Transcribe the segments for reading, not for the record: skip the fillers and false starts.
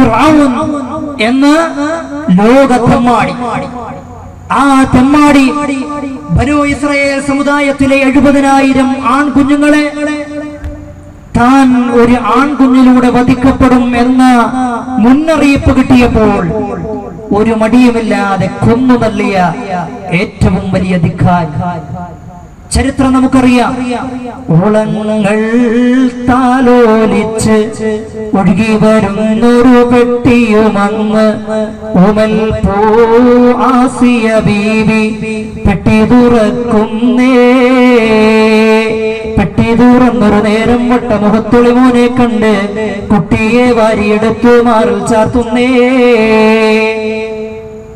ഫിർഔൻ എന്ന ലോക തെമ്മാടി. ആ തെമ്മാടി ബനൂ ഇസ്രായേൽ സമുദായത്തിലെ 70,000 ആൺകുഞ്ഞുങ്ങളെ താൻ ഒരു ആൺകുഞ്ഞിലൂടെ വധിക്കപ്പെടും എന്ന മുന്നറിയിപ്പ് കിട്ടിയപ്പോൾ ഒരു മടിയുമില്ലാതെ കൊന്നു തള്ളിയ ഏറ്റവും വലിയ ധിക്കാരി. ചരിത്രം നമുക്കറിയാം. ഓളങ്ങൾ താലോലിച്ച് ഒഴുകി വരുന്നൊരു പെട്ടിയുമങ്ങ് ഉമൽ പോ ആസിയ ബീവി പെട്ടി തുറക്കുന്നേ. പെട്ടി തുറന്നൊരു നേരം വട്ട മുഖത്തൊളി മോനെ കണ്ട് കുട്ടിയെ വാരിയെടുത്തു മാറിൽ ചാർത്തുന്നേ.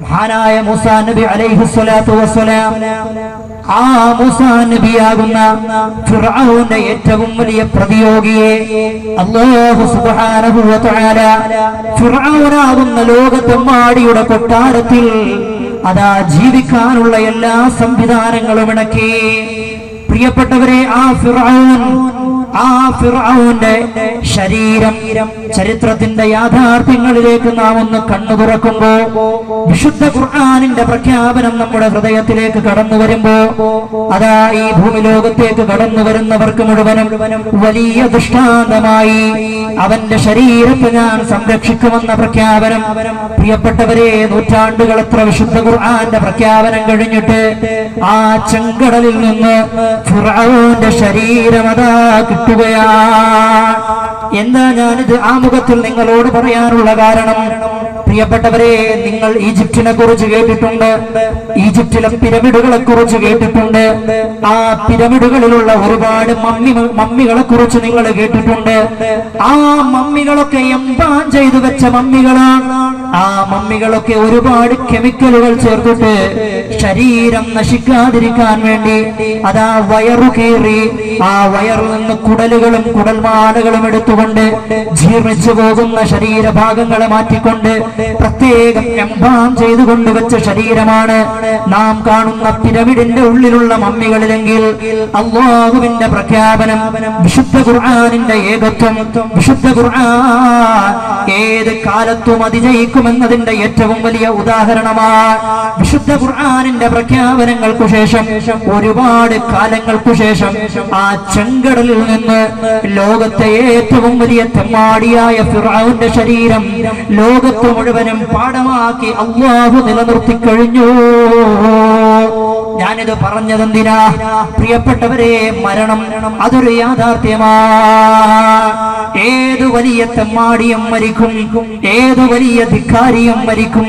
മഹാനായ മൂസാ നബി അലൈഹിസ്സലാത്തു വസ്സലാം, ആ മൂസാ നബിയാകുന്ന ഫിർഔന്റെ ഏറ്റവും വലിയ പ്രതിയോഗിയെ അല്ലാഹു സുബ്ഹാനഹു വ തആല ഫിർഔനാകുന്ന ലോകത്തെമ്മാടിയുടെ കൊട്ടാരത്തിൽ അതാ ജീവിക്കാനുള്ള എല്ലാ സംവിധാനങ്ങളും ഇണക്കി. പ്രിയപ്പെട്ടവരെ, ആ ഫിർഔന്റെ ശരീരം ചരിത്രത്തിന്റെ യാഥാർത്ഥ്യങ്ങളിലേക്ക് നാം ഒന്ന് കണ്ണു തുറക്കുമ്പോ, വിശുദ്ധ ഖുർആനിന്റെ പ്രഖ്യാപനം നമ്മുടെ ഹൃദയത്തിലേക്ക് കടന്നു വരുമ്പോ, അതാ ഈ ഭൂമി ലോകത്തേക്ക് കടന്നു വരുന്നവർക്ക് മുഴുവനും വലിയ ദൃഷ്ടാന്തമായി അവന്റെ ശരീരത്തെ ഞാൻ സംരക്ഷിക്കുമെന്ന പ്രഖ്യാപനം. പ്രിയപ്പെട്ടവരെ, നൂറ്റാണ്ടുകൾ എത്ര വിശുദ്ധ ഖുർആന്റെ പ്രഖ്യാപനം കഴിഞ്ഞിട്ട് ആ ചെങ്കടലിൽ നിന്ന് ഫിർഔന്റെ ശരീരം അതാ കിട്ടുകയാണ്. എന്താ ഞാനിത് ആമുഖത്തിൽ നിങ്ങളോട് പറയാനുള്ള കാരണം? പ്രിയപ്പെട്ടവരെ, നിങ്ങൾ ഈജിപ്തിനെ കുറിച്ച് കേട്ടിട്ടുണ്ട്, ഈജിപ്തിലെ പിരമിഡുകളെ കുറിച്ച് കേട്ടിട്ടുണ്ട്, ആ പിരമിഡുകളിലുള്ള ഒരുപാട് മമ്മികളെ കുറിച്ച് നിങ്ങൾ കേട്ടിട്ടുണ്ട്. ആ മമ്മികളൊക്കെ എംബാം ചെയ്തു വെച്ച മമ്മികളാണ്. ആ മമ്മികളൊക്കെ ഒരുപാട് കെമിക്കലുകൾ ചേർത്തിട്ട് ശരീരം നശിക്കാതിരിക്കാൻ വേണ്ടി അതാ വയറു കീറി ആ വയറിൽ നിന്ന് കുടലുകളും കുടൽമാലകളും എടുത്തുകൊണ്ട് ജീർണിച്ചു പോകുന്ന ശരീരഭാഗങ്ങളെ മാറ്റിക്കൊണ്ട് പ്രത്യേകം എംബാം ചെയ്തു കൊണ്ടുവച്ച ശരീരമാണ് നാം കാണുന്ന പിരമിഡിന്റെ ഉള്ളിലുള്ള മമ്മികളിലെങ്കിൽ അല്ലാഹുവിന്റെ പ്രഖ്യാപനം, വിശുദ്ധ ഖുർആനിന്റെ ഏകത്വം, വിശുദ്ധ ഖുർആൻ ഏത് കാലത്തും അതിജയിക്കുമെന്നതിന്റെ ഏറ്റവും വലിയ ഉദാഹരണമാണ്. വിശുദ്ധ ഖുർആനിന്റെ പ്രഖ്യാപനങ്ങൾക്കു ശേഷം ഒരുപാട് കാലങ്ങൾക്കു ശേഷം ആ ചെങ്കടലിൽ നിന്ന് ലോകത്തെ ഏറ്റവും വലിയ തെമ്മാടിയായ ഫിർഔന്റെ ശരീരം ലോകത്ത് മുഴുവനും പാഠമാക്കി അല്ലാഹു നിലനിർത്തി കഴിഞ്ഞു. ഞാനിത് പറഞ്ഞതെന്തിനാ? പ്രിയപ്പെട്ടവരെ, മരണം അതൊരു യാഥാർത്ഥ്യമാണ്. ഏതു വലിയ തെമ്മാടിയും മരിക്കും, ഏതു വലിയ ധിക്കാരിയും മരിക്കും.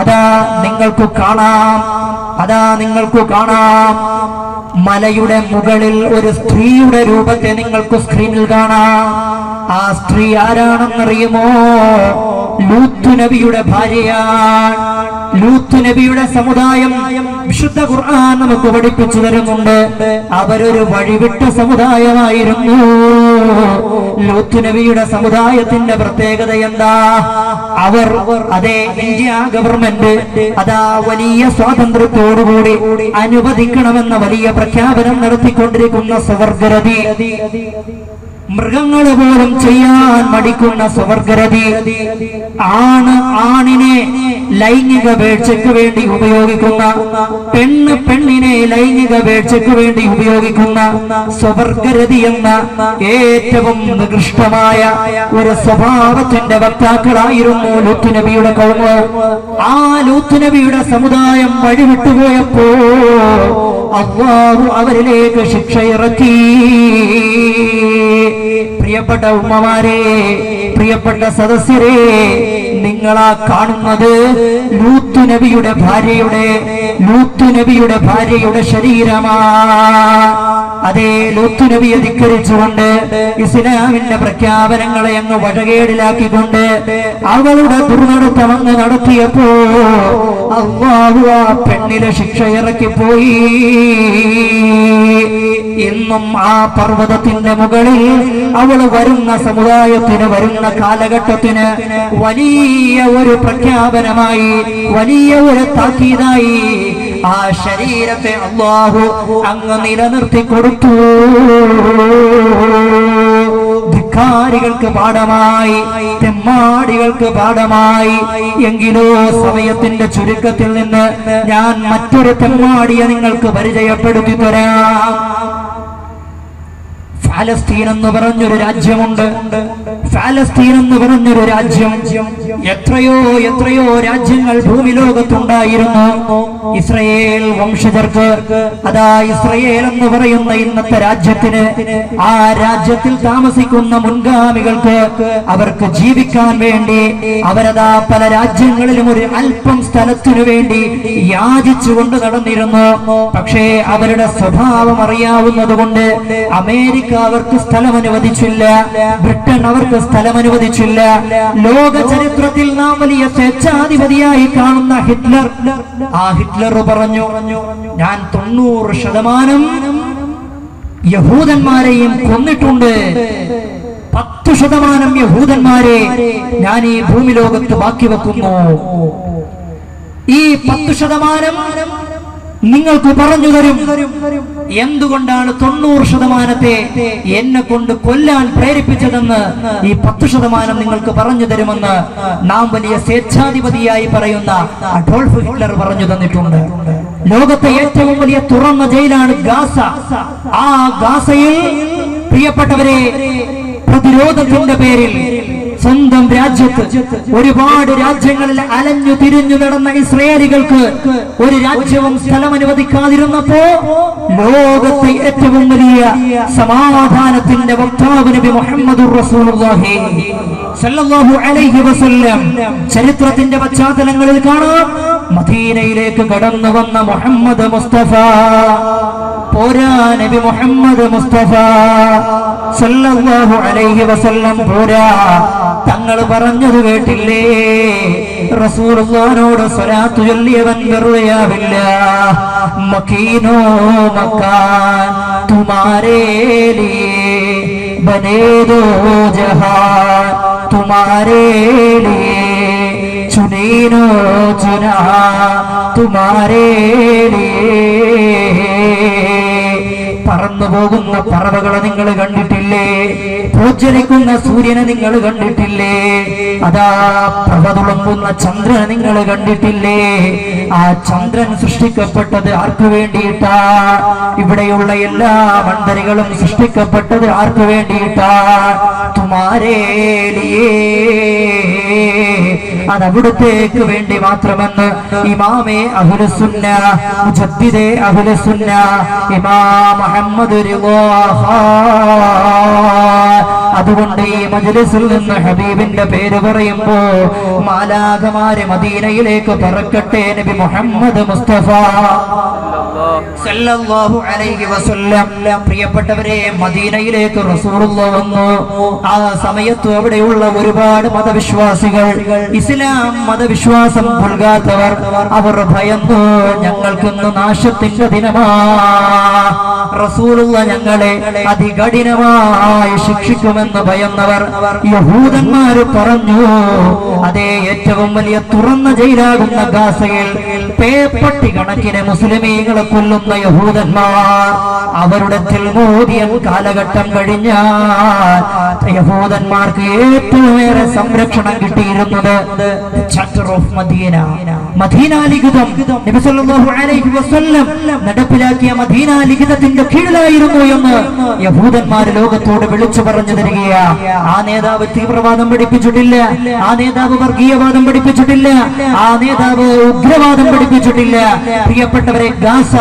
അതാ നിങ്ങൾക്ക് കാണാം, മലയുടെ മുകളിൽ ഒരു സ്ത്രീയുടെ രൂപത്തെ നിങ്ങൾക്ക് സ്ക്രീനിൽ കാണാം. ആ സ്ത്രീ ആരാണെന്നറിയുമോ? ലൂത്ത് നബിയുടെ ഭാര്യയാണ്. ലൂത്ത് നബിയുടെ സമുദായം വിശുദ്ധ ഖുർആൻ നമുക്ക് പഠിപ്പിച്ചു തരുന്നുണ്ട്. അവരൊരു വഴിവിട്ട സമുദായമായിരുന്നു. ലൂത്ത് നബിയുടെ സമുദായത്തിന്റെ പ്രത്യേകത എന്താ? അവർ അതേ ഇന്ത്യ ഗവൺമെന്റ് അതാ വലിയ സ്വാതന്ത്ര്യത്തോടുകൂടി അനുവദിക്കണമെന്ന വലിയ പ്രഖ്യാപനം നടത്തിക്കൊണ്ടിരിക്കുന്ന സ്വർഗ്ഗരതി, മൃഗങ്ങൾ പോലും ചെയ്യാൻ മടിക്കുന്ന സ്വർഗ്ഗരതി, ആണിനെ ലൈംഗിക വേഴ്ചയ്ക്ക് വേണ്ടി ഉപയോഗിക്കുന്ന, പെണ്ണിനെ ലൈംഗിക വേഴ്ചയ്ക്ക് വേണ്ടി ഉപയോഗിക്കുന്ന സ്വർഗ്ഗരതി എന്ന ഏറ്റവും നികൃഷ്ടമായ ഒരു സ്വഭാവത്തിന്റെ വക്താക്കളായിരുന്നു ലൂത്ത് നബിയുടെ കൗമ്. ആ ലൂത്ത് നബിയുടെ സമുദായം വഴിവിട്ടുപോയപ്പോ അല്ലാഹു അവരിലേക്ക് ശിക്ഷ ഇറക്കി. പ്രിയപ്പെട്ട ഉമ്മമാരെ, പ്രിയപ്പെട്ട സദസ്യരെ, നിങ്ങളാ കാണുന്നത് ലൂത്ത് നബിയുടെ ഭാര്യയുടെ ശരീരമാണ്. അതേ ലൂത്ത് നബിയെ ധിക്കരിച്ചുകൊണ്ട് ഇസ്ലാമിന്റെ പ്രഖ്യാപനങ്ങളെ അങ്ങ് വഴകേടിലാക്കിക്കൊണ്ട് അവളുടെ ദുർനടത്തം അങ്ങ് നടത്തിയപ്പോ അല്ലാഹു ആ പെണ്ണിലെ ശിക്ഷ ഇറക്കിപ്പോയി. ഇന്നും ആ പർവ്വതത്തിന്റെ മുകളിൽ അവൾ വരുന്ന സമുദായത്തിന്, വരുന്ന കാലഘട്ടത്തിന് വലിയ ഒരു പ്രഖ്യാപനമായി, വലിയ ഒരു താക്കീതായി ആ ശരീരത്തെ അല്ലാഹു അങ്ങ് നിലനിർത്തി കൊടുത്തു. ധിക്കാരികൾക്ക് പാഠമായി, തെമ്മാടികൾക്ക് പാഠമായി. എങ്കിലോ സമയത്തിന്റെ ചുരുക്കത്തിൽ നിന്ന് ഞാൻ മറ്റൊരു തെമ്മാടിയെ നിങ്ങൾക്ക് പരിചയപ്പെടുത്തി തരാം. ഫലസ്തീൻ എന്ന് പറഞ്ഞൊരു രാജ്യമുണ്ട്. ഫലസ്തീൻ എന്ന് പറഞ്ഞൊരു രാജ്യം, എത്രയോ എത്രയോ രാജ്യങ്ങൾ ഭൂമി ലോകത്തുണ്ടായിരുന്നു. ഇസ്രയേൽ വംശജർക്ക്, അതാ ഇസ്രയേൽ എന്ന് പറയുന്ന ഇന്നത്തെ രാജ്യത്തിന്, ആ രാജ്യത്തിൽ താമസിക്കുന്ന മുൻഗാമികൾക്ക് അവർക്ക് ജീവിക്കാൻ വേണ്ടി അവരതാ പല രാജ്യങ്ങളിലും ഒരു അല്പം സ്ഥലത്തിനു വേണ്ടി യാചിച്ചുകൊണ്ട് നടന്നിരുന്നു. പക്ഷേ അവരുടെ സ്വഭാവം അറിയാവുന്നത് കൊണ്ട് അമേരിക്ക അവർക്ക് സ്ഥലം അനുവദിച്ചില്ല, ബ്രിട്ടൻ അവർക്ക് സ്ഥലം അനുവദിച്ചില്ല. ലോക ചരിത്രത്തിൽ നാം വലിയ സ്വേച്ഛാധിപതിയായി കാണുന്ന ഹിറ്റ്ലർ, ആ ഹിറ്റ്ലർ പറഞ്ഞു, ഞാൻ 90% യഹൂദന്മാരെയും കൊന്നിട്ടുണ്ട്, 10% യഹൂദന്മാരെ ഞാൻ ഈ ഭൂമി ലോകത്ത് ബാക്കി വെക്കുന്നു. ഈ 10% നിങ്ങൾക്ക് പറഞ്ഞു തരും എന്തുകൊണ്ടാണ് 90% എന്നെ കൊണ്ട് കൊല്ലാൻ പ്രേരിപ്പിച്ചതെന്ന്. ഈ 10% നിങ്ങൾക്ക് പറഞ്ഞു തരുമെന്ന് നാം വലിയ സ്വേച്ഛാധിപതിയായി പറയുന്ന അഡോൾഫ് ഹിറ്റ്ലർ പറഞ്ഞു തന്നിട്ടുണ്ട്. ലോകത്തെ ഏറ്റവും വലിയ തുറന്ന ജയിലാണ് ഗാസ. ആ ഗാസയിൽ പ്രിയപ്പെട്ടവരെ, പ്രതിരോധത്തിന്റെ പേരിൽ സ്വന്തം രാജ്യത്ത് ഒരുപാട് രാജ്യങ്ങളിൽ അലഞ്ഞു തിരിഞ്ഞു നടന്ന ഇസ്രയേലികൾക്ക് ഒരു രാജ്യവും സ്ഥലം അനുവദിക്കാതിരുന്നപ്പോ ലോകത്തെ ഏറ്റവും വലിയ സമാധാനത്തിന്റെ വക്താവ് നബി മുഹമ്മദുർ റസൂലുള്ളാഹി സല്ലല്ലാഹു അലൈഹി വസല്ലം, ചരിത്രത്തിന്റെ പശ്ചാത്തലങ്ങളിൽ കാണാം, മദീനയിലേക്ക് കടന്നു വന്ന മുഹമ്മദ് മുസ്തഫ, പോരാ നബി മുഹമ്മദ് മുസ്തഫ സല്ലല്ലാഹു അലൈഹി വസല്ലം പോരാ, തങ്ങൾ പറഞ്ഞത് കേട്ടില്ലേ? റസൂലുള്ളാഹിനോട് സ്വലാത്ത് ചൊല്ലിയവൻ വെറുതെയാവില്ല. മക്കീനോ മക്കാൻ തുമാരേ ലിയേ ബനേ ദോ ജഹാൻ തുമാരേ ലിയേ ചുനീനോ ചുനാ തുമാരേ ലിയേ. പറന്നു പോകുന്ന പറവകളെ നിങ്ങൾ കണ്ടിട്ടില്ലേ? പ്രോജ്വലിക്കുന്ന സൂര്യനെ നിങ്ങൾ കണ്ടിട്ടില്ലേ? അതാ പ്രഭ തുളുമ്പുന്ന ചന്ദ്രനെ നിങ്ങൾ കണ്ടിട്ടില്ലേ? ആ ചന്ദ്രൻ സൃഷ്ടിക്കപ്പെട്ടത് ആർക്കു വേണ്ടിയിട്ടാ? ഇവിടെയുള്ള എല്ലാ മണ്ഡലികളും സൃഷ്ടിക്കപ്പെട്ടത് ആർക്കു വേണ്ടിയിട്ടാ? തുമാരേ ലിയേ, അതവിടുത്തേക്ക് വേണ്ടി മാത്രമെന്ന് ഇമാമേ അഹ്ലുസുന്ന, മുജദ്ദിദേ അഹ്ലുസുന്ന ഇമാം മുഹമ്മദ് റിളാഹ്. അതുകൊണ്ട് ഈ മജ്ലിസിൽ നിന്ന് ഹബീബിന്റെ പേര് പറയുമ്പോ മാലാഖമാരെ മദീനയിലേക്ക് പറക്കട്ടെ. നബി മുഹമ്മദ് മുസ്തഫ സല്ലല്ലാഹു അലൈഹി വസല്ലം. പ്രിയപ്പെട്ടവരെ, മദീനയിലേക്ക് റസൂലുള്ളാഹി വന്നു. ആ സമയത്ത് അവിടെയുള്ള ഒരുപാട് മതവിശ്വാസികൾ, ഇസ്ലാം മതവിശ്വാസം പുൽകാത്തവർ, അവർ ഭയന്നു, ഞങ്ങൾക്കിന്ന് നാശത്തിന്റെ ദിനമാ, റസൂലുള്ളാഹി ഞങ്ങളെ അതികഠിനമായി ശിക്ഷിക്കുമെന്ന് ഭയന്നവർ യഹൂദന്മാര് പറഞ്ഞു. അതേ, ഏറ്റവും വലിയ തുറന്ന ജയിലാകുന്ന ഗാസയിൽ പേപ്പട്ടി കണക്കിന് മുസ്ലിമീങ്ങളെ കൊല്ലുന്ന യഹൂദന്മാർ, അവരുടെ തിൽമൂദിയൻ കാലഘട്ടം കഴിഞ്ഞാൽ യഹൂദന്മാർക്ക് ഏറ്റവും ഏറെ സംരക്ഷണം കിട്ടിയിരുന്നത് ചാപ്റ്റർ ഓഫ് മദീന, മദീന ലിഖിതം. നബി സല്ലല്ലാഹു അലൈഹി വസല്ലം നടപ്പിലാക്കിയ മദീന ലിഖിതത്തിന്റെ കീഴിലായിരുന്നു എന്ന് യഹൂദന്മാർ ലോകത്തോട് വിളിച്ചു പറഞ്ഞു തരികയാ. ആ നേതാവ് തീവ്രവാദം പഠിപ്പിച്ചിട്ടില്ല, ആ നേതാവ് വർഗീയവാദം പഠിപ്പിച്ചിട്ടില്ല, ആ നേതാവ് ഉഗ്രവാദം പഠിപ്പിച്ചിട്ടില്ല. പ്രിയപ്പെട്ടവരെ, ഗാസ,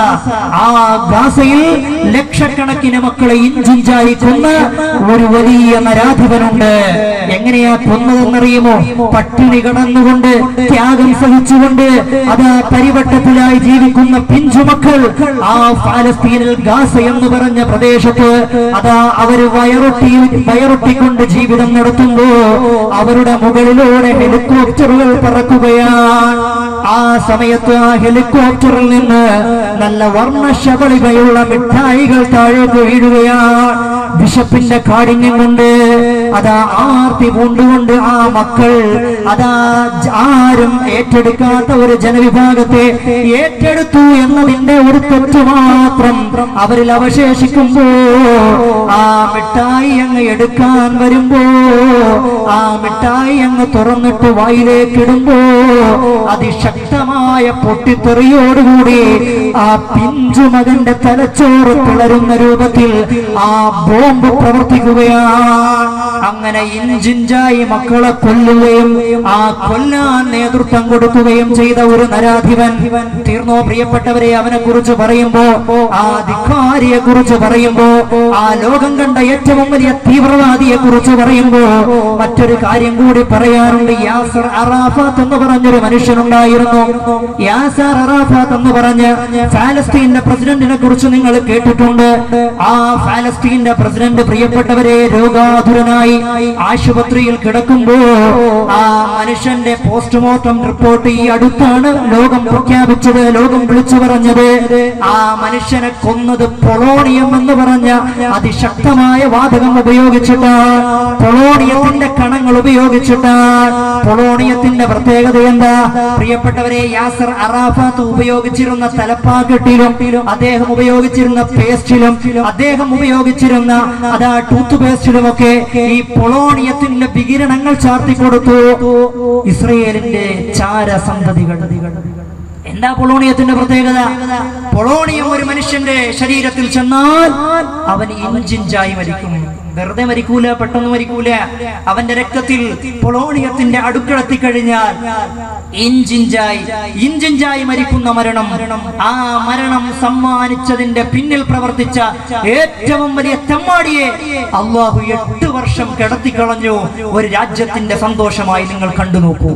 ആ ഗാസയിൽ ലക്ഷക്കണക്കിന് മക്കളെ ഇഞ്ചിഞ്ചായി കൊന്ന ഒരു വലിയ നരാധിപനുണ്ട്. എങ്ങനെയാ കൊന്നതെന്നറിയുമോ? പട്ടിണി കടന്നുകൊണ്ട്, ത്യാഗം സഹിച്ചുകൊണ്ട്, അതാ പരിവട്ടത്തിലായി ജീവിക്കുന്ന പിഞ്ചുമക്കൾ ആ ഫലസ്തീനിൽ ഗാസ എന്ന് പറഞ്ഞ പ്രദേശത്ത് അതാ അവര് വയറൊട്ടിക്കൊണ്ട് ജീവിതം നടത്തുമ്പോ അവരുടെ മുകളിലൂടെ ഹെലികോപ്റ്ററുകൾ പറക്കുകയാണ്. ആ സമയത്ത് ആ ഹെലികോപ്റ്ററിൽ നിന്ന് നല്ല വർണ്ണശബളികയുള്ള മിഠായികൾ താഴേക്ക് വീഴുകയാണ്. ബിഷപ്പിന്റെ കാഠിന്യം കൊണ്ട് അതാ ആർത്തി പൂണ്ടുകൊണ്ട് ആ മക്കൾ അതാ ആരും ഏറ്റെടുക്കാത്ത ഒരു ജനവിഭാഗത്തെ ഏറ്റെടുത്തു എന്നതിന്റെ ഒരു തെറ്റ് മാത്രം അവരിൽ അവശേഷിക്കുമ്പോ ആ മിഠായി അങ്ങ് എടുക്കാൻ വരുമ്പോ ആ മിഠായി അങ്ങ് തുറന്നിട്ട് വായിലേക്ക് ഇടുമ്പോ അതിശക്തമായ പൊട്ടിത്തെറിയോടുകൂടി ആ പിഞ്ചു മകന്റെ തലച്ചോറ് പിളരുന്ന രൂപത്തിൽ ആ ബോംബ് പ്രവർത്തിക്കുകയാണ്. അങ്ങനെ ഇഞ്ചിഞ്ചായി മക്കളെ കൊല്ലുകയും ആ കൊല്ലാൻ നേതൃത്വം കൊടുക്കുകയും ചെയ്ത ഒരു നരാധിപൻ തീർന്നോ പ്രിയപ്പെട്ടവരെ? അവനെ കുറിച്ച് പറയുമ്പോ, ആ ധിക്കാരിയെ കുറിച്ച് പറയുമ്പോ, ആ ലോകം കണ്ട ഏറ്റവും വലിയ തീവ്രവാദിയെ കുറിച്ച് പറയുമ്പോ മറ്റൊരു കാര്യം കൂടി പറയാറുണ്ട്. യാസർ അറാഫാത്ത് എന്ന് പറഞ്ഞൊരു മനുഷ്യനുണ്ടായിരുന്നു. യാസർ അറാഫാത്ത് എന്ന് പറഞ്ഞ് ഫലസ്തീന്റെ പ്രസിഡന്റിനെ കുറിച്ച് നിങ്ങൾ കേട്ടിട്ടുണ്ട്. ആ ഫലസ്തീന്റെ പ്രസിഡന്റ് പ്രിയപ്പെട്ടവരെ രോഗാതുരനായി ആശുപത്രിയിൽ കിടക്കുമ്പോ ആ മനുഷ്യന്റെ പോസ്റ്റ്മോർട്ടം റിപ്പോർട്ട് ഈ അടുത്താണ് ലോകം പ്രഖ്യാപിച്ചത്, ലോകം വിളിച്ചു പറഞ്ഞത്. ആ മനുഷ്യനെ കൊന്നത് പൊളോണിയം എന്ന് പറഞ്ഞ അതിശക്തമായ വാതകം ഉപയോഗിച്ചിട്ടാണ്, പൊളോണിയത്തിന്റെ കണങ്ങൾ ഉപയോഗിച്ചിട്ടാണ്. പൊളോണിയത്തിന്റെ പ്രത്യേകത എന്താ പ്രിയപ്പെട്ടവരെ? യാസർ അറാഫാത്ത് ഉപയോഗിച്ചിരുന്ന തലപ്പാക്കെട്ടിലും അദ്ദേഹം ഉപയോഗിച്ചിരുന്ന പേസ്റ്റിലും അദ്ദേഹം ഉപയോഗിച്ചിരുന്ന അതാ ടൂത്ത് പേസ്റ്റിലുമൊക്കെ ഈ പൊളോണിയത്തിന്റെ വികിരണങ്ങൾ ചാർത്തിക്കൊടുത്തു ഇസ്രയേലിന്റെ ചാരസന്തതികൾ. എന്താ പൊളോണിയത്തിന്റെ പ്രത്യേകത? പൊളോണിയം ഒരു മനുഷ്യന്റെ ശരീരത്തിൽ ചെന്നാൽ അവൻ ഇഞ്ചിഞ്ചായി മരിക്കും. വെറുതെ മരിക്കൂല, പെട്ടെന്ന് മരിക്കൂല. അവന്റെ രക്തത്തിൽ പൊളോണിയത്തിന്റെ അടുക്കളത്തി കഴിഞ്ഞാൽ ഇഞ്ചിഞ്ചായി മരിക്കുന്ന മരണം. ആ മരണം സമ്മാനിച്ചതിന്റെ പിന്നിൽ പ്രവർത്തിച്ച ഏറ്റവും വലിയ തെമ്മാടിയെ അള്ളാഹു 8 വർഷം കിടത്തിക്കളഞ്ഞു. ഒരു രാജ്യത്തിന്റെ സന്തോഷമായി നിങ്ങൾ കണ്ടു നോക്കൂ.